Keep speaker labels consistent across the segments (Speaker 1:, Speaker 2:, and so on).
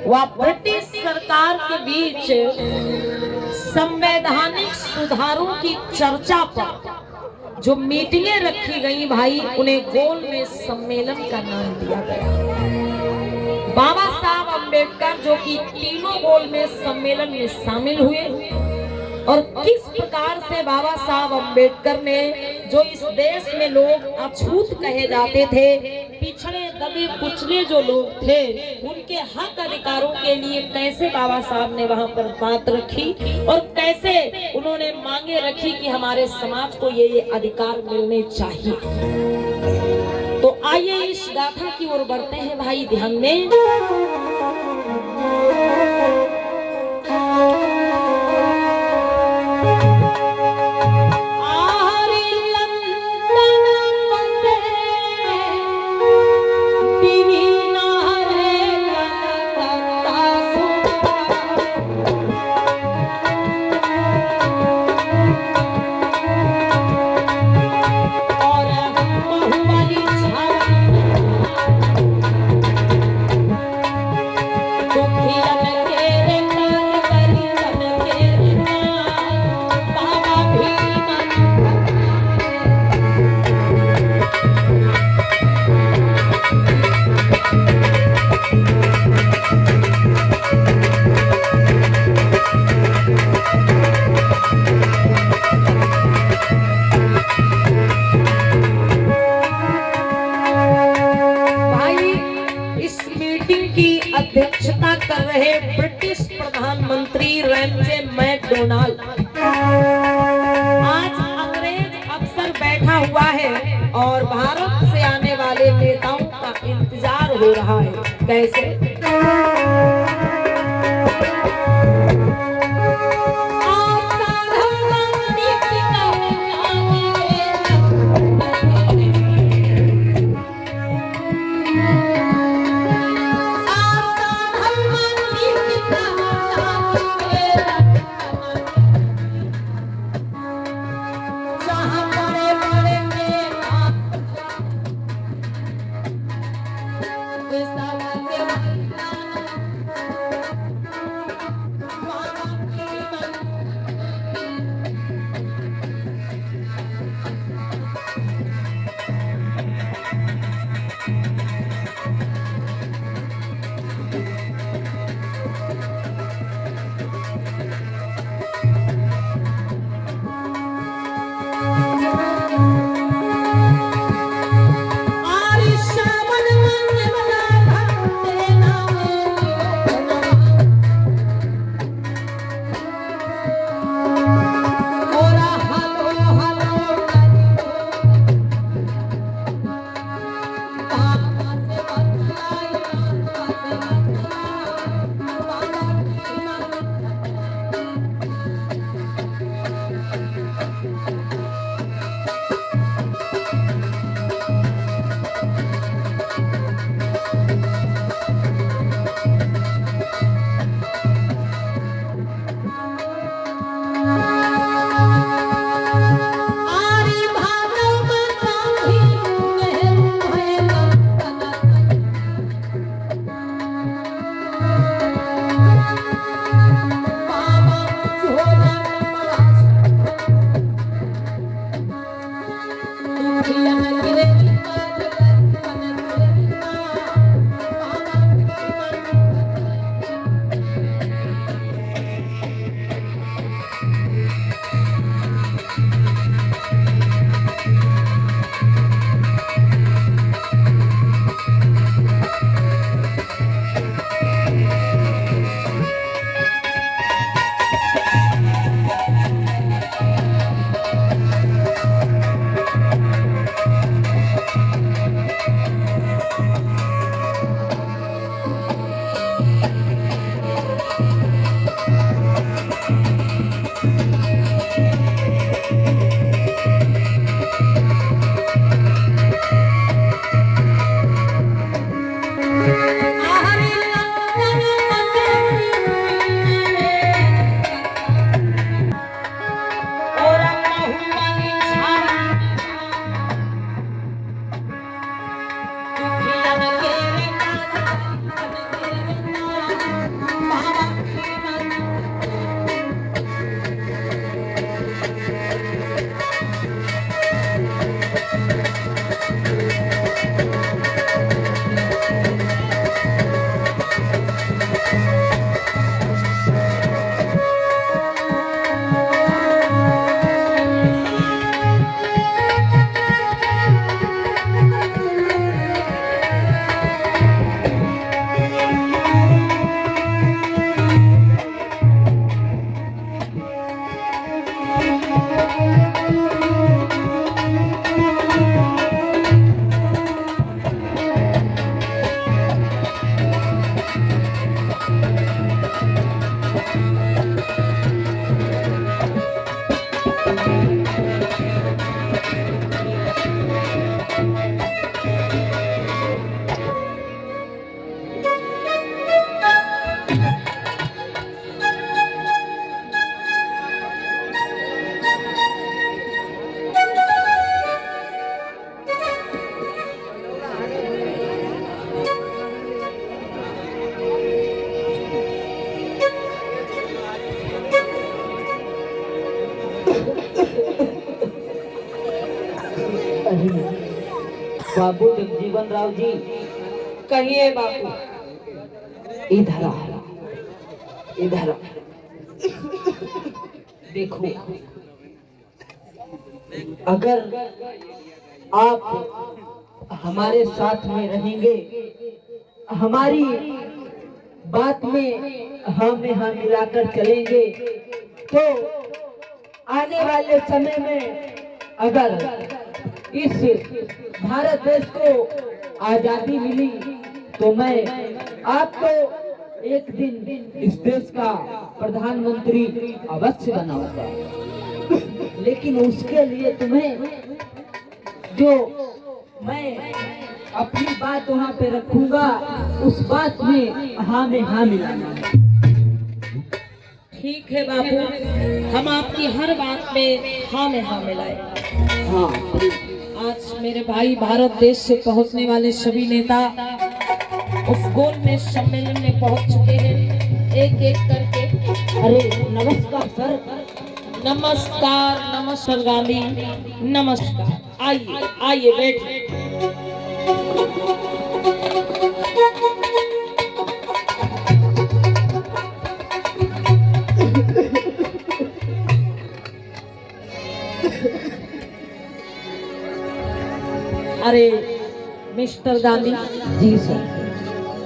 Speaker 1: वह ब्रिटिश सरकार के बीच संवैधानिक सुधारों की चर्चा पर जो मीटिंगें रखी गई भाई, उन्हें गोलमेज सम्मेलन का नाम दिया गया। बाबा साहब अम्बेडकर जो कि तीनों गोलमेज सम्मेलन में शामिल हुए, और किस प्रकार से बाबा साहब अम्बेडकर ने जो इस देश में लोग अछूत कहे जाते थे, पिछड़े दबे कुचले जो लोग थे, उनके हक अधिकारों के लिए कैसे बाबा साहब ने वहां पर बात रखी और कैसे उन्होंने मांगे रखी कि हमारे समाज को ये अधिकार मिलने चाहिए। तो आइए इस गाथा की ओर बढ़ते हैं भाई, ध्यान में। अध्यक्षता कर रहे ब्रिटिश प्रधानमंत्री रैमजे मैकडोनाल्ड, आज अंग्रेज अफसर बैठा हुआ है और भारत से आने वाले नेताओं का इंतजार हो रहा है। कैसे?
Speaker 2: बाबू जगजीवन राव जी,
Speaker 1: कहिए बापू।
Speaker 2: इधर आ, इधर आ। देखो, अगर आप हमारे साथ में रहेंगे, हमारी बात में हाँ मिलाकर चलेंगे, तो आने वाले समय में अगर इस भारत देश को आजादी मिली तो मैं आपको एक दिन इस देश का प्रधानमंत्री अवश्य बनाऊंगा। लेकिन उसके लिए तुम्हें जो मैं अपनी बात वहाँ पे रखूंगा, उस बात में हाँ मिलाना।
Speaker 1: ठीक है बापू, हम आपकी हर बात में हाँ मिलाए।
Speaker 2: हाँ,
Speaker 1: आज मेरे भाई भारत देश से पहुंचने वाले सभी नेता उस गोल में सम्मेलन में पहुंच चुके हैं, एक एक करके।
Speaker 2: अरे नमस्कार सर।
Speaker 1: नमस्कार गांधी, नमस्कार। आइए बैठिए। अरे मिस्टर गांधी
Speaker 2: जी सर।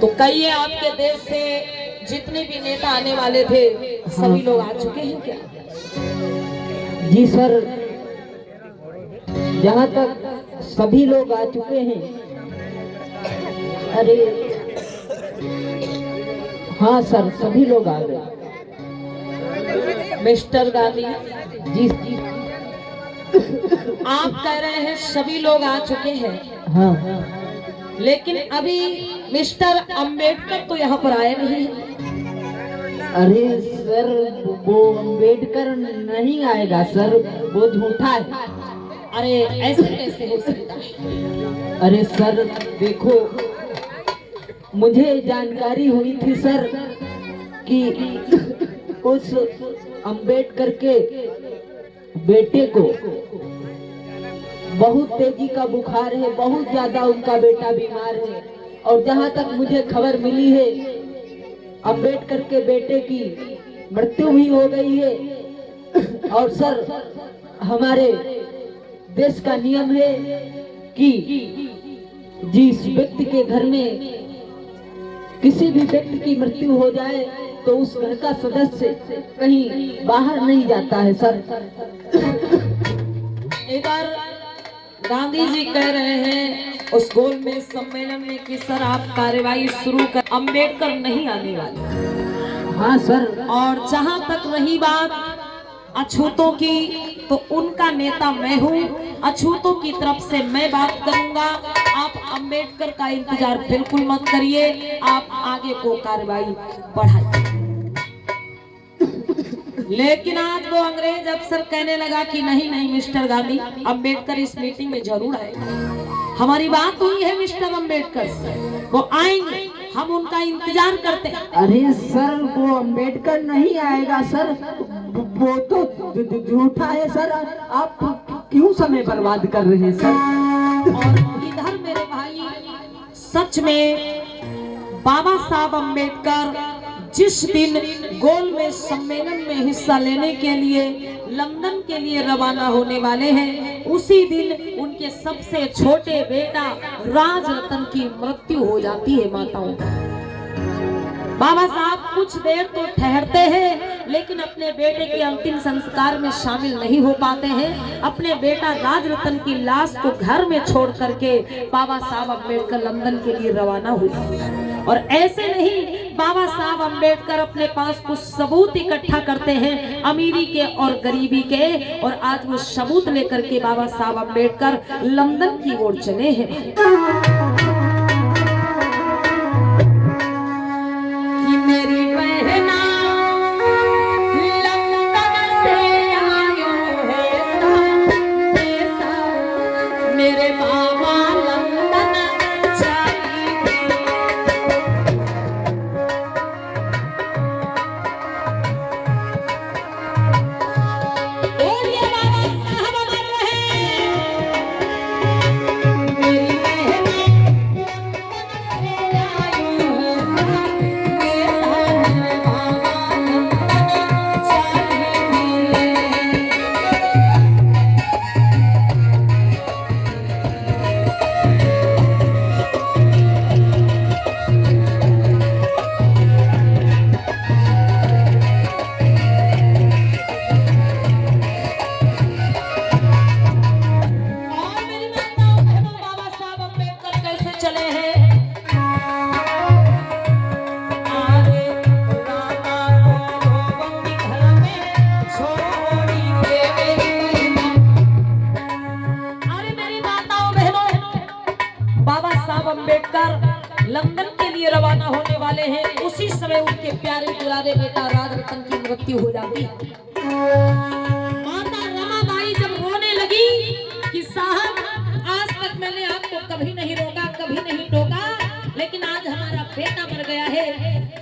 Speaker 1: तो कहिए, आपके देश से जितने भी नेता आने वाले थे सभी लोग आ चुके हैं क्या?
Speaker 2: जी सर, जहाँ तक सभी लोग आ चुके हैं। अरे हाँ सर, सभी लोग आ गए।
Speaker 1: मिस्टर गांधी
Speaker 2: जी,
Speaker 1: आप कह रहे हैं सभी लोग आ चुके हैं,
Speaker 2: हाँ,
Speaker 1: लेकिन अभी मिस्टर अंबेडकर तो यहाँ पर आए नहीं।
Speaker 2: अरे सर, वो अंबेडकर नहीं आएगा सर, वो झूठा है।
Speaker 1: अरे ऐसे कैसे हो सकता है?
Speaker 2: अरे सर देखो, मुझे जानकारी हुई थी सर कि उस अंबेडकर के बेटे को बहुत तेजी का बुखार है, बहुत ज्यादा उनका बेटा बीमार है। और जहाँ तक मुझे खबर मिली है, अंबेडकर के बेटे की मृत्यु भी हो गई है। और सर, हमारे देश का नियम है कि जिस व्यक्ति के घर में किसी भी व्यक्ति की मृत्यु हो जाए तो उस घर का सदस्य कहीं बाहर नहीं जाता है सर।
Speaker 1: एक बार गांधी जी कह रहे हैं उस गोल में सम्मेलन में कि सर आप कार्यवाही शुरू कर, अंबेडकर नहीं आने वाले।
Speaker 2: हाँ सर।
Speaker 1: और जहां तक रही बात अछूतों की, तो उनका नेता मैं हूँ, अछूतों की तरफ से मैं बात करूंगा। आप अंबेडकर का इंतजार बिल्कुल मत करिए, आप आगे को कार्रवाई बढ़ाइए। लेकिन आज वो अंग्रेज अफसर कहने लगा कि नहीं मिस्टर गांधी, अंबेडकर इस मीटिंग में जरूर आएगा। हमारी बात हुई है मिस्टर अंबेडकर से, वो आएंगे, हम उनका इंतजार करते हैं।
Speaker 2: अरे सर, वो अंबेडकर नहीं आएगा सर, वो तो झूठा है सर। आप क्यों समय बर्बाद कर रहे हैं सर?
Speaker 1: और इधर मेरे भाई, सच में बाबा साहब अंबेडकर जिस दिन गोल में सम्मेलन में हिस्सा लेने के लिए लंदन के लिए रवाना होने वाले हैं, उसी दिन उनके सबसे छोटे बेटा राजरतन की मृत्यु हो जाती है माताओं। बाबा साहब कुछ देर तो ठहरते हैं, लेकिन अपने बेटे के अंतिम संस्कार में शामिल नहीं हो पाते हैं। अपने बेटा राजरतन की लाश को घर में छोड़ करके बाबा साहब अंबेडकर लंदन के लिए रवाना हुए। और ऐसे नहीं, बाबा साहब अंबेडकर अपने पास कुछ सबूत इकट्ठा करते हैं, अमीरी के और गरीबी के, और आज वो सबूत लेकर के बाबा साहब अंबेडकर लंदन की ओर चले हैं। मेरी उसी समय उनके प्यारे दुलारे बेटा राजरतन की मृत्यु हो जाती। माता रमाबाई जब रोने लगी कि साहब आज तक मैंने आपको कभी नहीं रोका, कभी नहीं टोका, लेकिन आज हमारा बेटा मर गया है,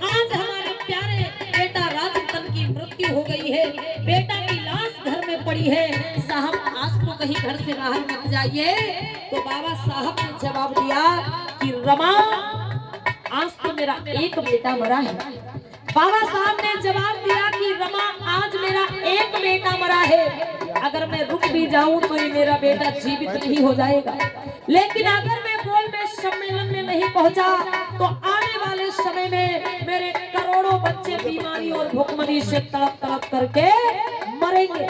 Speaker 1: आज हमारे प्यारे बेटा राजरतन की मृत्यु हो गई है, बेटा की लाश घर में पड़ी है, साहब आज तो कहीं घर से बाहर मत जाइए। तो बाबा साहब ने जवाब दिया कि रमा आज तो मेरा एक बेटा मरा है। बाबा साहब ने जवाब दिया कि रमा आज मेरा एक बेटा मरा है, अगर मैं रुक भी जाऊं तो ये मेरा बेटा जीवित नहीं हो जाएगा, लेकिन अगर मैं गोल में सम्मेलन में नहीं पहुंचा तो आने वाले समय में मेरे करोड़ों बच्चे बीमारी और भूखमरी से तड़प तड़प करके मरेंगे।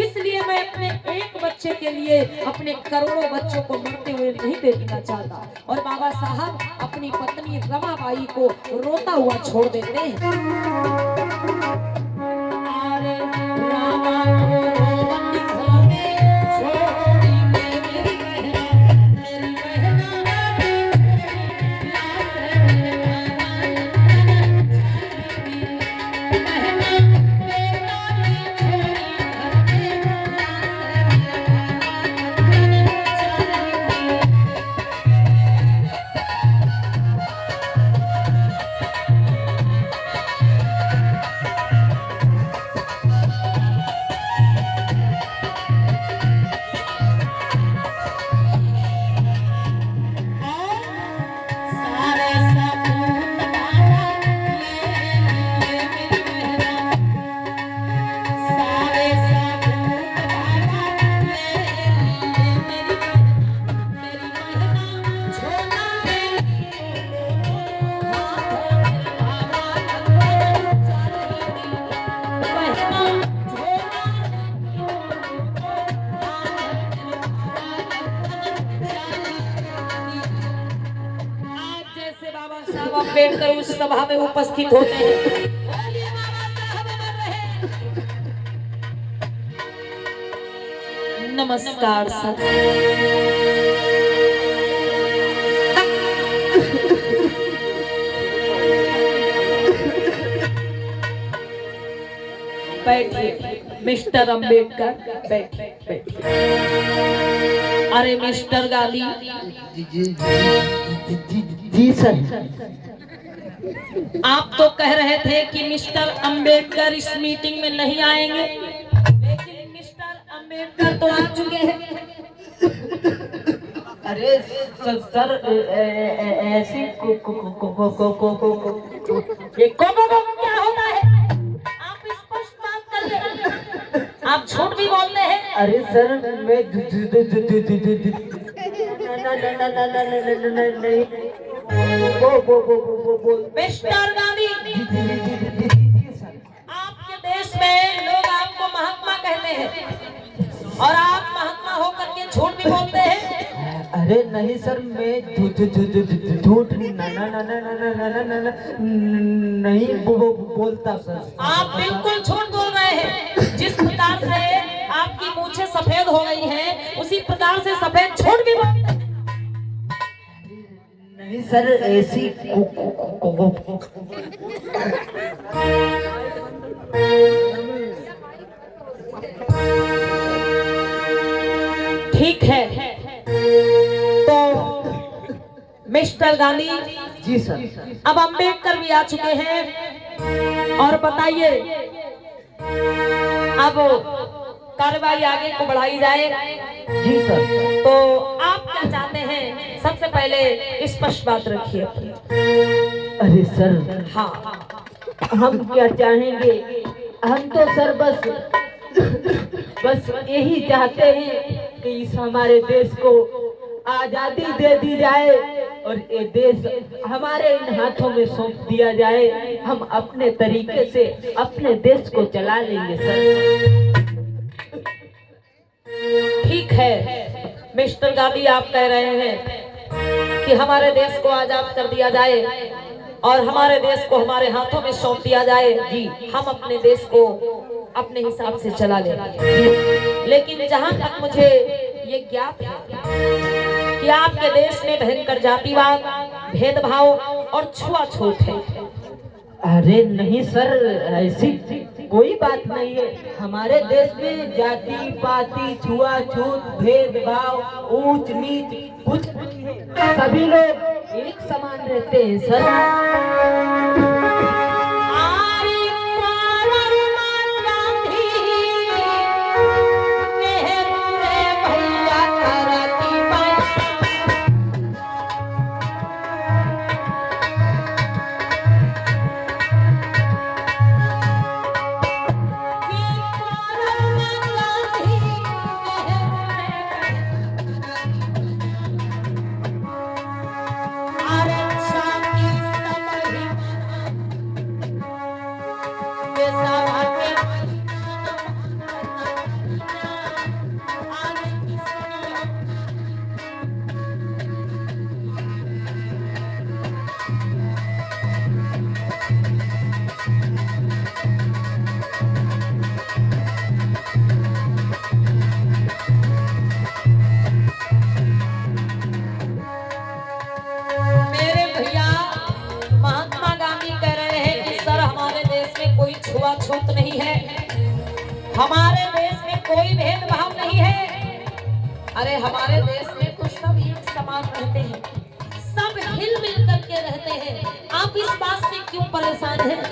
Speaker 1: इसलिए मैं अपने एक बच्चे के लिए अपने करोड़ों बच्चों को मरते हुए नहीं देखना चाहता। और बाबा साहब अपनी पत्नी रमाबाई को रोता हुआ छोड़ देते हैं। अरे रामा अम्बेडकर उस सभा में उपस्थित होते हैं। नमस्कार सर। बैठिए मिस्टर अम्बेडकर, बैठिए बैठिए। अरे मिस्टर गांधी।
Speaker 2: जी सर।
Speaker 1: आप तो कह रहे थे कि मिस्टर अम्बेडकर इस मीटिंग में नहीं आएंगे, लेकिन मिस्टर अम्बेडकर तो आ चुके हैं।
Speaker 2: अरे सर ऐसी
Speaker 1: ये क्या होता है? आप स्पष्ट बात करिए, आप झूठ भी बोलते हैं।
Speaker 2: अरे सर मैं
Speaker 1: मिस्टर गांधी, आपके देश में लोग आपको महात्मा कहते हैं और आप महात्मा होकर के झूठ भी बोलते हैं।
Speaker 2: अरे नहीं सर मैं झूठ नहीं बोलता सर।
Speaker 1: आप बिल्कुल झूठ बोल रहे हैं। जिस प्रकार से आपकी मूछें सफेद हो गई हैं, उसी प्रकार से सफेद झूठ भी बोलते हैं।
Speaker 2: नहीं सर ऐसी
Speaker 1: ठीक है, तो मिस्टर गांधी
Speaker 2: जी सर।
Speaker 1: अब अम्बेडकर भी आ चुके हैं और बताइए अब कार्रवाई आगे को बढ़ाई जाए।
Speaker 2: जी सर।
Speaker 1: तो आप क्या चाहते हैं? सबसे पहले स्पष्ट बात रखिए।
Speaker 2: अरे सर
Speaker 1: हाँ,
Speaker 2: हम क्या चाहेंगे, हम तो सर बस यही चाहते हैं कि इस हमारे देश को आजादी दे दी जाए और ये देश हमारे इन हाथों में सौंप दिया जाए। हम अपने तरीके से अपने देश को चला लेंगे सर।
Speaker 1: ठीक है मिस्टर गांधी, आप कह रहे हैं कि हमारे देश को आजाद कर दिया जाए और हमारे देश को हमारे हाथों में सौंप दिया जाए। जी, हम अपने देश को अपने हिसाब से चला लेंगे। लेकिन जहां तक मुझे ये ज्ञात है कि आपके देश में भयंकर जातिवाद, भेदभाव और छुआछूत है,
Speaker 2: अरे नहीं सर, ऐसी कोई बात नहीं है। हमारे देश में जाति पाति छुआछूत भेदभाव ऊंच नीच कुछ नहीं है, सभी लोग एक समान रहते हैं सर।
Speaker 1: छूत नहीं है, हमारे देश में कोई भेदभाव नहीं है। अरे हमारे देश में तो सब एक समान रहते हैं, सब हिल मिल करके रहते हैं। आप इस बात से क्यों परेशान हैं?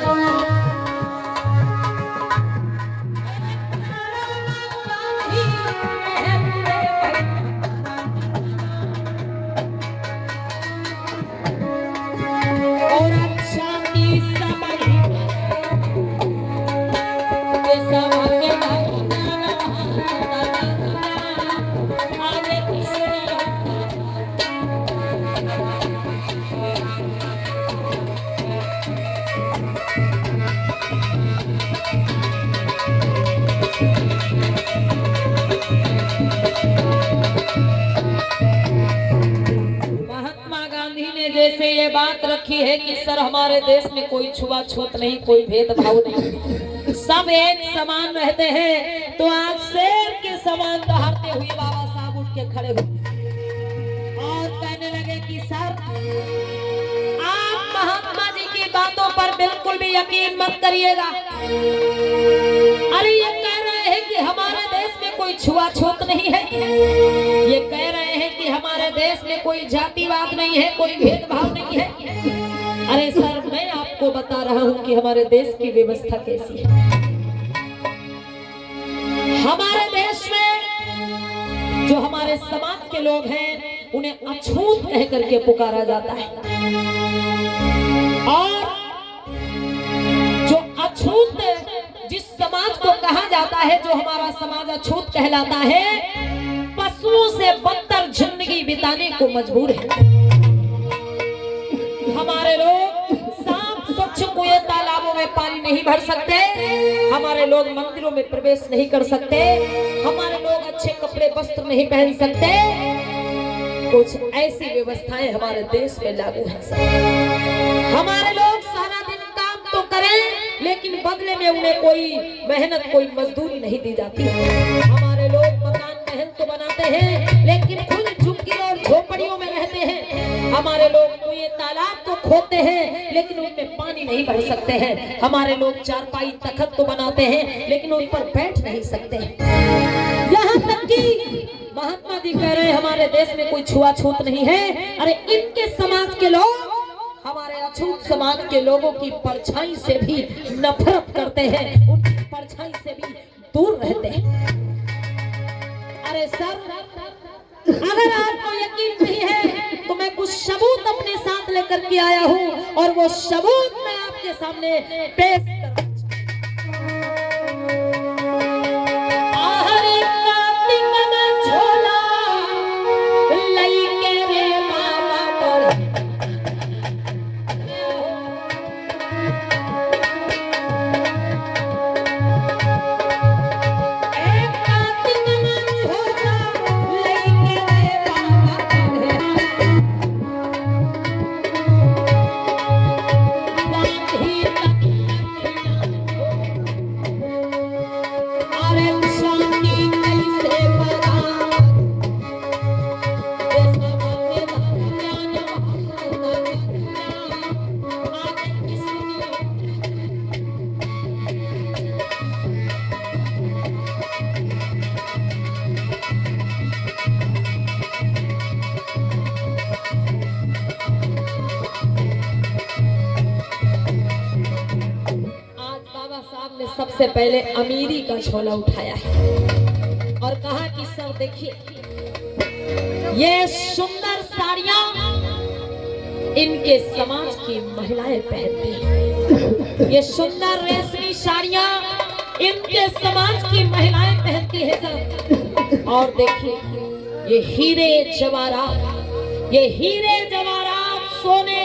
Speaker 1: जैसे ये बात रखी है कि सर हमारे देश में कोई छुआछूत नहीं, कोई भेदभाव नहीं, सब एक समान रहते हैं, तो आज शेर के समान दहाड़ते हुए बाबा साहब उठ के खड़े हुए और कहने लगे कि सर आप महात्मा जी की बातों पर बिल्कुल भी यकीन मत करिएगा। अरे ये कह रहे हैं कि हमारे देश में कोई छुआछूत नहीं है, ये कह रहे हैं कि हमारे देश में कोई जातिवाद नहीं है, कोई भेदभाव नहीं है। अरे सर मैं आपको बता रहा हूं कि हमारे देश की व्यवस्था कैसी है। हमारे देश में जो हमारे समाज के लोग हैं उन्हें अछूत कह करके पुकारा जाता है, और जो अछूत जिस समाज को कहा जाता है, जो हमारा समाज अछूत कहलाता है, पशुओं से बदतर जिंदगी बिताने को मजबूर है। हमारे लोग साफ स्वच्छ कुएं तालाबों में पानी नहीं भर सकते, हमारे लोग मंदिरों में प्रवेश नहीं कर सकते, हमारे लोग अच्छे कपड़े वस्त्र नहीं पहन सकते। कुछ ऐसी व्यवस्थाएं हमारे देश में लागू है। हमारे लोग सारा दिन काम तो करें लेकिन बदले में उन्हें कोई मेहनत कोई मजदूरी नहीं दी जाती। हमारे लोग मकान महल तो बनाते हैं लेकिन खुद झुग्गी और झोपड़ियों में रहते हैं। हमारे लोग कुएं तालाब तो खोदते हैं लेकिन उनमें पानी नहीं भर सकते हैं। हमारे लोग चारपाई तखत तो बनाते हैं लेकिन उन पर बैठ नहीं सकते। यहाँ तक कि महात्मा जी कह रहे हैं हमारे देश में कोई छुआछूत नहीं है। अरे इनके समाज के लोग हमारे अछूत समाज के लोगों की परछाई से भी नफरत करते हैं, उनकी परछाई से भी दूर रहते हैं। अरे सर अगर आपको यकीन नहीं है तो मैं कुछ सबूत अपने साथ लेकर के आया हूँ और वो सबूत मैं आपके सामने पेश कर। आपने सबसे पहले अमीरी का झोला उठाया है और कहा कि सर देखिए ये सुंदर साड़ियां इनके समाज की महिलाएं पहनती हैं। ये सुंदर रेशमी साड़ियां इनके समाज की महिलाएं पहनती है सर। और देखिए ये हीरे जवाहरात सोने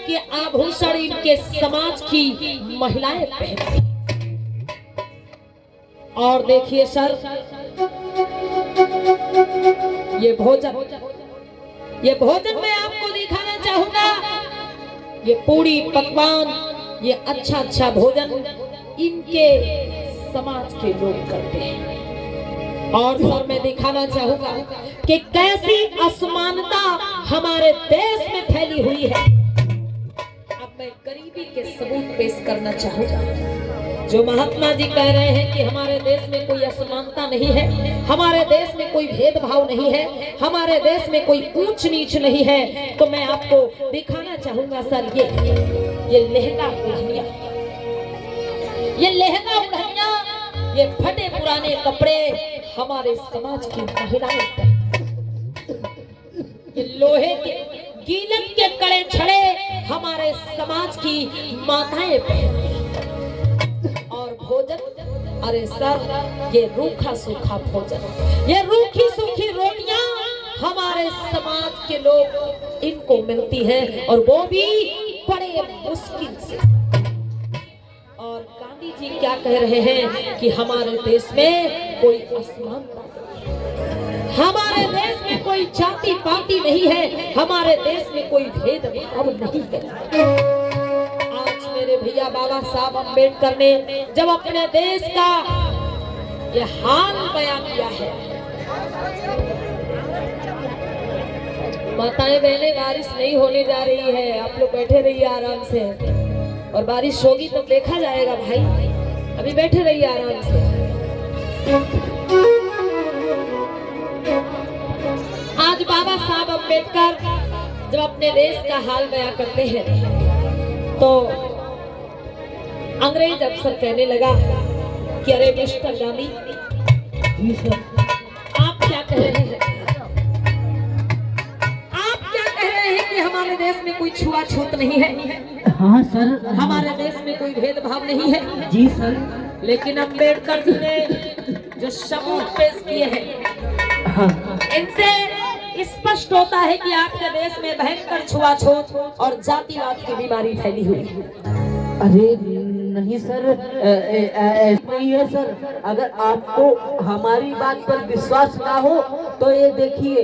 Speaker 1: के आभूषण इनके समाज की महिलाएं पहनती हैं। और देखिए सर ये भोजन मैं आपको दिखाना चाहूंगा। ये पूरी पकवान ये अच्छा भोजन इनके समाज के लोग करते हैं। और सर मैं दिखाना चाहूंगा कि कैसी असमानता हमारे देश में फैली हुई है। अब मैं गरीबी के सबूत पेश करना चाहूंगा। जो महात्मा जी कह रहे हैं कि हमारे देश में कोई असमानता नहीं है, हमारे देश में कोई भेदभाव नहीं है, हमारे देश में कोई ऊंच नीच नहीं है, तो मैं आपको दिखाना चाहूंगा सर ये लहंगा ओढ़निया, ये फटे पुराने कपड़े हमारे समाज की महिलाएं, ये लोहे के गीलत के कड़े छड़े हमारे समाज की माताएं पहनती। और भोजन अरे सर ये रूखा सूखा भोजन, ये रूखी सूखी रोटियां हमारे समाज के लोग इनको मिलती है और वो भी बड़े मुश्किल से। और गांधी जी क्या कह रहे हैं कि हमारे देश में कोई असमानता, हमारे देश में कोई जाति पाति नहीं है, हमारे देश में कोई भेदभाव नहीं है। मेरे भैया बाबा साहब अम्बेडकर ने जब अपने देश का ये हाल बयां किया है। माताएं बहनें बारिश नहीं होने जा रही है, आप लोग बैठे रहिए आराम से, और बारिश होगी तो देखा जाएगा भाई, अभी बैठे रहिए आराम से। आज बाबा साहब अम्बेडकर जब अपने देश का हाल बयां करते हैं तो अंग्रेज अफसर कहने लगा कि अरे मिस्टर गांधी आप क्या कह रहे हैं, कि हमारे देश में कोई छुआछूत नहीं है।
Speaker 2: हाँ सर,
Speaker 1: हमारे देश में कोई भेदभाव नहीं है।
Speaker 2: जी सर।
Speaker 1: लेकिन अम्बेडकर जी ने जो सबूत पेश किए हैं, हाँ, इनसे स्पष्ट होता है कि आपके देश में भयंकर छुआछूत और जातिवाद की बीमारी फैली हुई है।
Speaker 2: अरे नहीं सर, नहीं है सर। अगर आपको हमारी बात पर विश्वास ना हो तो ये देखिए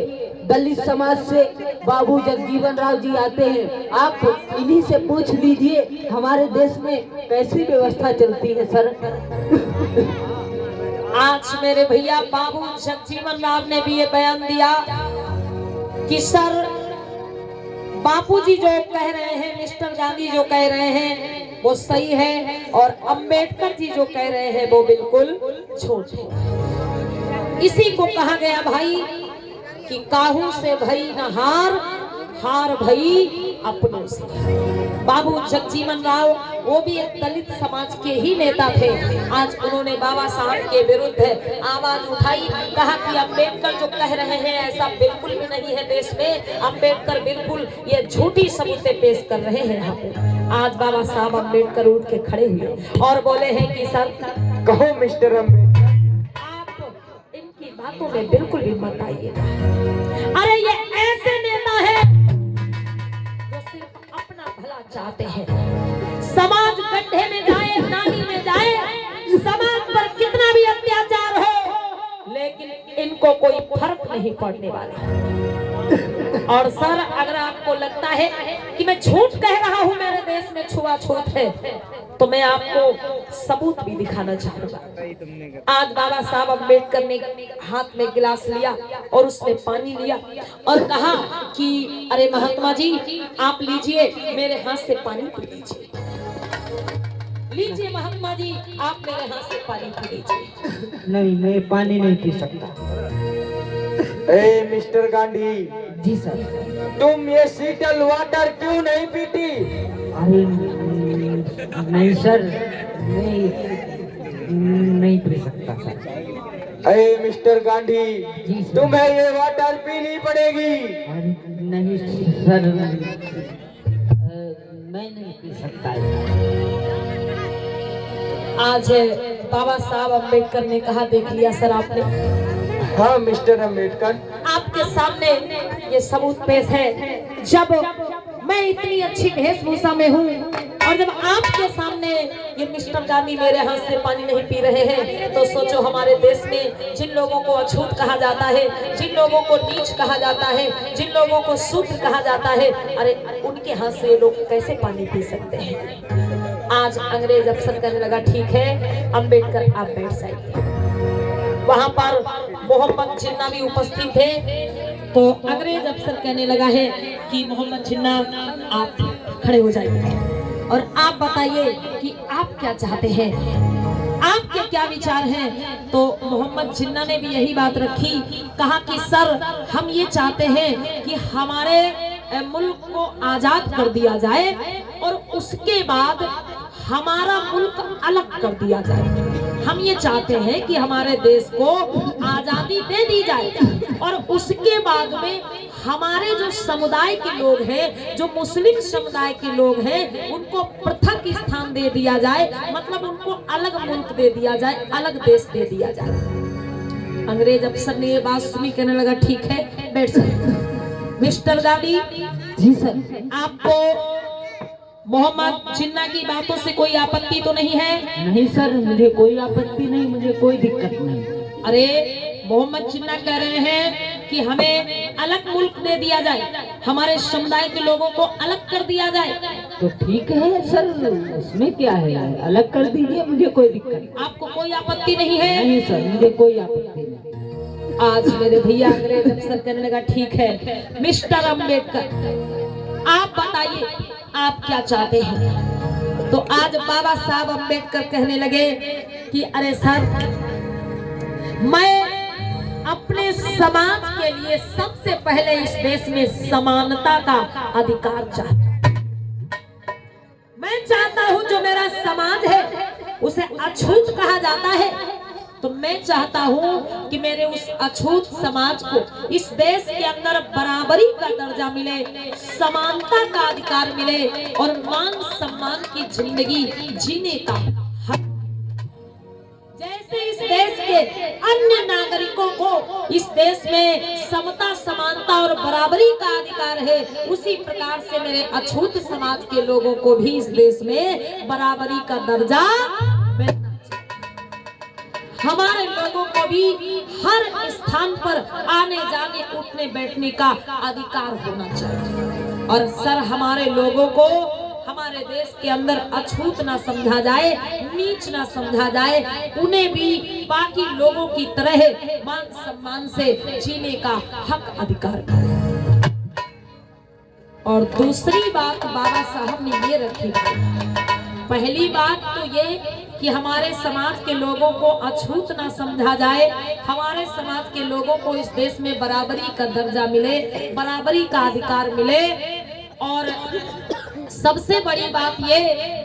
Speaker 2: दलित समाज से बाबू जगजीवन राव जी आते हैं, आप इन्हीं से पूछ लीजिए हमारे देश में कैसी व्यवस्था चलती है सर।
Speaker 1: आज मेरे भैया बाबू जगजीवन राव ने भी ये बयान दिया कि सर बापूजी जो कह रहे हैं, मिस्टर गांधी जो कह रहे हैं वो सही है, और अंबेडकर जी जो कह रहे हैं वो बिल्कुल झूठ है। इसी को कहा गया भाई कि काहू से भई न हार, हार भई अपनों से। बाबू जगजीवन राव वो भी एक दलित समाज के ही नेता थे। आज उन्होंने बाबा साहब के विरुद्ध आवाज उठाई, कहा कि अंबेडकर जो कह रहे हैं ऐसा बिल्कुल भी नहीं है देश में, अंबेडकर बिल्कुल ये झूठी सबूतें पेश कर रहे हैं यहाँ पे। आज बाबा साहब अंबेडकर उठ के खड़े हुए और बोले हैं कि सर
Speaker 3: कहो मिस्टर अम्बेडकर,
Speaker 1: आप इनकी बातों में बिल्कुल भी मत आइएगा। अरे ये ऐसे नेता है जो सिर्फ अपना भला चाहते हैं। समाज गड्ढे में जाए, नाली में जाए, समाज पर कितना भी अत्याचार हो, लेकिन इनको कोई फर्क नहीं पड़ने वाला। और सर अगर आपको लगता है कि मैं झूठ कह रहा हूं, मेरे देश में छुआछूत है, तो मैं आपको सबूत भी दिखाना चाहूंगा। आज बाबा साहब अम्बेडकर ने हाथ में गिलास लिया और उसमें पानी लिया और कहा कि अरे महात्मा जी आप लीजिए, मेरे हाथ से पानी पी लीजिए। लीजिए महात्मा जी आप मेरे हाथ से पानी पी लीजिए।
Speaker 2: नहीं, मैं पानी नहीं पी सकता।
Speaker 3: ए मिस्टर गांधी
Speaker 2: जी सर।
Speaker 3: तुम ये शीतल वाटर क्यों नहीं पीती?
Speaker 2: अरे नहीं सर, नहीं नहीं पी सकता सर।
Speaker 3: अरे मिस्टर गांधी,
Speaker 2: जी सर।
Speaker 3: तुम्हें ये वाटर पीनी पड़ेगी।
Speaker 2: अरे नहीं सर, मैं नहीं पी सकता।
Speaker 1: आज बाबा साहब अम्बेडकर ने कहा, देख लिया सर आपने।
Speaker 3: हाँ मिस्टर अम्बेडकर,
Speaker 1: आपके सामने ये सबूत पेश है। जब मैं इतनी अच्छी वेशभूषा में हूँ और जब आपके सामने ये मिस्टर गांधी मेरे हाथ से पानी नहीं पी रहे हैं, तो सोचो हमारे देश में जिन लोगों को अछूत कहा जाता है, जिन लोगों को नीच कहा जाता है, जिन लोगों को शूद्र कहा जाता है, अरे उनके हाथ से ये लोग कैसे पानी पी सकते हैं। आज अंग्रेज अफसर कहने लगा, ठीक है अम्बेडकर आप बैठ जाइए। वहां पर मोहम्मद जिन्ना भी उपस्थित थे। तो अंग्रेज अफसर कहने लगा है कि मोहम्मद जिन्ना आप खड़े हो जाइए और आप बताइए कि आप क्या चाहते हैं, आपके क्या विचार हैं। तो मोहम्मद जिन्ना ने भी यही बात रखी, कहा कि सर हम ये चाहते हैं कि हमारे मुल्क को आजाद कर दिया जाए और उसके बाद हमारा मुल्क अलग कर दिया जाए। हम ये चाहते हैं कि हमारे देश को आजादी दे दी जाए और उसके बाद में हमारे जो समुदाय के लोग हैं, जो मुस्लिम समुदाय के लोग हैं, उनको पृथक स्थान दे दिया जाए, मतलब उनको अलग मुल्क दे दिया जाए, अलग देश दे दिया जाए। अंग्रेज अफसर ने ये बात सुनी, कहने लगा ठीक है बैठ जाइए। Mister Gandhi
Speaker 2: ji sir.
Speaker 1: आपको मोहम्मद जिन्ना की बातों से कोई आपत्ति तो नहीं है?
Speaker 2: नहीं सर, मुझे कोई आपत्ति नहीं, मुझे कोई दिक्कत नहीं।
Speaker 1: अरे मोहम्मद जिन्ना कह रहे हैं कि हमें अलग मुल्क दे दिया जाए, हमारे समुदाय के लोगों को अलग कर दिया जाए।
Speaker 2: तो ठीक है सर, उसमें क्या है, अलग कर दीजिए, मुझे कोई दिक्कत नहीं।
Speaker 1: आपको कोई आपत्ति नहीं है?
Speaker 2: नहीं सर, मुझे कोई आपत्ति नहीं।
Speaker 1: आज मेरे भैया अंग्रेज अफसर कहने लगा, ठीक है मिस्टर अम्बेडकर आप बताइए आप क्या चाहते हैं। तो आज बाबा साहब अम्बेडकर कहने लगे कि अरे सर, मैं अपने समाज के लिए सबसे पहले इस देश में समानता का अधिकार चाहता हूं। मैं चाहता हूं जो मेरा समाज है उसे अछूत कहा जाता है, तो मैं चाहता हूं कि मेरे उस अछूत समाज को इस देश के अंदर बराबरी का दर्जा मिले, समानता का अधिकार मिले और मान सम्मान की जिंदगी जीने का हक, जैसे इस देश के अन्य नागरिकों को इस देश में समता, समानता और बराबरी का अधिकार है, उसी प्रकार से मेरे अछूत समाज के लोगों को भी इस देश में बराबरी का दर्जा मिलना। हमारे लोगों को भी हर स्थान पर आने जाने, उठने बैठने का अधिकार होना चाहिए। और सर हमारे लोगों को हमारे देश के अंदर अछूत ना समझा जाए, नीच ना समझा जाए, उन्हें भी बाकी लोगों की तरह मान सम्मान से जीने का हक अधिकार है। और दूसरी बात बाबा साहब ने ये रखी, पहली बात तो ये कि हमारे समाज के लोगों को अछूत ना समझा जाए, हमारे समाज के लोगों को इस देश में बराबरी का दर्जा मिले, बराबरी का अधिकार मिले। और सबसे बड़ी बात ये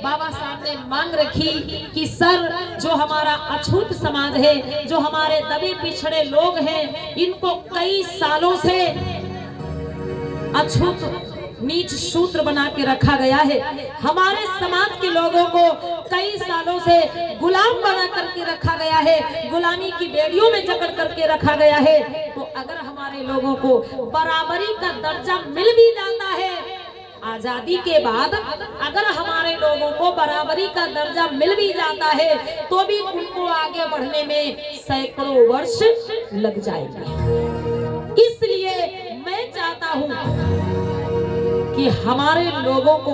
Speaker 1: बाबा साहब ने मांग रखी कि सर जो हमारा अछूत समाज है, जो हमारे दबे पिछड़े लोग हैं, इनको कई सालों से अछूत नीच शूद्र बना के रखा गया है। हमारे समाज के लोगों को कई सालों से गुलाम बना करके रखा गया है, गुलामी की बेड़ियों में जकड़ करके रखा गया है। तो अगर हमारे लोगों को बराबरी का दर्जा मिल भी जाता है, आजादी के बाद अगर हमारे लोगों को बराबरी का दर्जा मिल भी जाता है, तो भी उनको आगे बढ़ने में सैकड़ों वर्ष लग जाएंगे। इसलिए मैं चाहता हूं कि हमारे लोगों को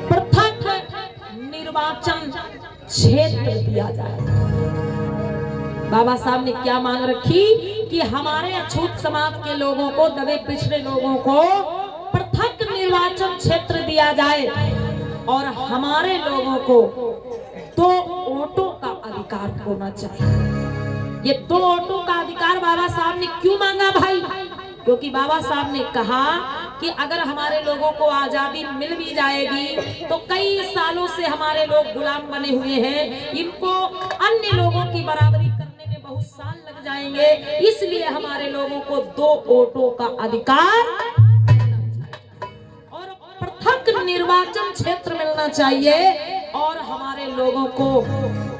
Speaker 1: पृथक निर्वाचन क्षेत्र दिया जाए। बाबा साहब ने क्या मांग रखी कि हमारे अछूत समाज के लोगों को, दबे पिछड़े लोगों को पृथक निर्वाचन क्षेत्र दिया जाए और हमारे लोगों को 2 वोटों का अधिकार होना चाहिए। ये 2 वोटों का अधिकार बाबा साहब ने क्यों मांगा भाई? क्योंकि बाबा साहब ने कहा कि अगर हमारे लोगों को आजादी मिल भी जाएगी तो कई सालों से हमारे लोग गुलाम बने हुए हैं, इनको अन्य लोगों की बराबरी करने में बहुत साल लग जाएंगे, इसलिए हमारे लोगों को 2 वोटों का अधिकार और पृथक निर्वाचन क्षेत्र मिलना चाहिए और हमारे लोगों को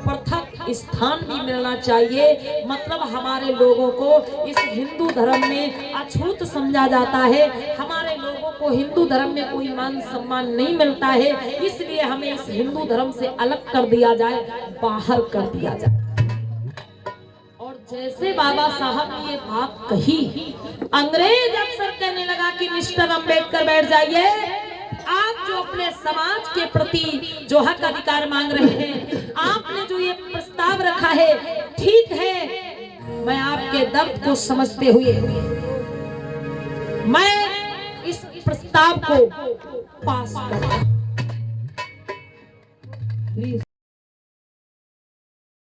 Speaker 1: पृथक स्थान भी मिलना चाहिए। मतलब हमारे लोगों को इस हिंदू धर्म में अछूत समझा जाता है, हमारे लोगों को हिंदू धर्म में कोई मान सम्मान नहीं मिलता है, इसलिए हमें इस हिंदू धर्म से अलग कर दिया जाए, बाहर कर दिया जाए। और जैसे बाबा साहब ने ये बात कही, अंग्रेज अक्सर कहने लगा कि मिस्टर अंबेडकर बैठ जाइए, आप जो अपने समाज के प्रति जो हक अधिकार मांग रहे हैं, आपने जो ये प्रस्ताव रखा है ठीक है, मैं आपके दर्द को समझते हुए मैं इस प्रस्ताव को पास करता हूं।